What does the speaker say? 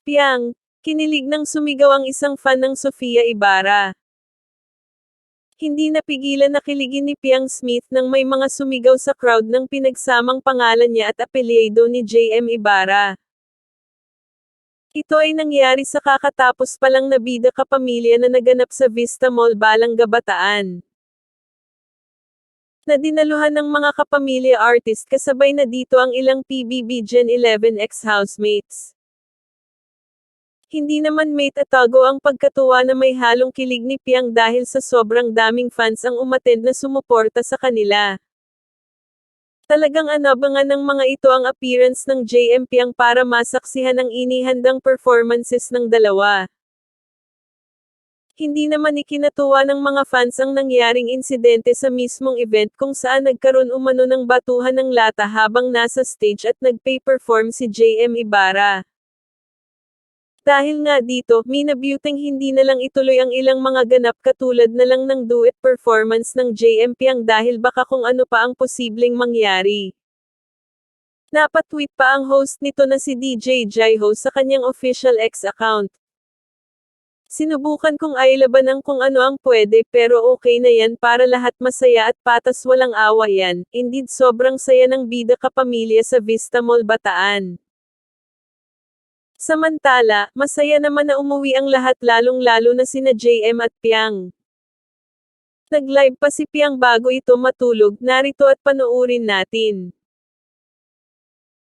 Piang, kinilig ng sumigaw ang isang fan ng Sofia Ibarra. Hindi napigilan na kiligin ni Piang Smith nang may mga sumigaw sa crowd ng pinagsamang pangalan niya at apelyido ni JM Ibarra. Ito ay nangyari sa kakatapos palang na bida kapamilya na naganap sa Vista Mall, Balanga, Bataan. Na dinaluhan ng mga kapamilya artist kasabay na dito ang ilang PBB Gen 11 ex-housemates. Hindi naman may tatago ang pagkatuwa na may halong kilig ni Piang dahil sa sobrang daming fans ang umattend na sumuporta sa kanila. Talagang anabangan ng mga ito ang appearance ng JM Piang para masaksihan ang inihandang performances ng dalawa. Hindi naman ikinatuwa ng mga fans ang nangyaring insidente sa mismong event kung saan nagkaroon umano ng batuhan ng lata habang nasa stage at nagpe-perform si JM Ibarra. Dahil nga dito, minabuting hindi na lang ituloy ang ilang mga ganap katulad na lang ng duet performance ng JM Piang dahil baka kung ano pa ang posibleng mangyari. Napatweet pa ang host nito na si DJ Jaiho sa kanyang official X account. Sinubukan kong ailaban ang kung ano ang pwede pero okay na yan para lahat masaya at patas walang awa yan. Indeed sobrang saya ng bida kapamilya sa Vista Mall, Bataan. Samantala, masaya naman na umuwi ang lahat lalong-lalo na sina JM at Piang. Nag-live pa si Piang bago ito matulog, narito at panoorin natin.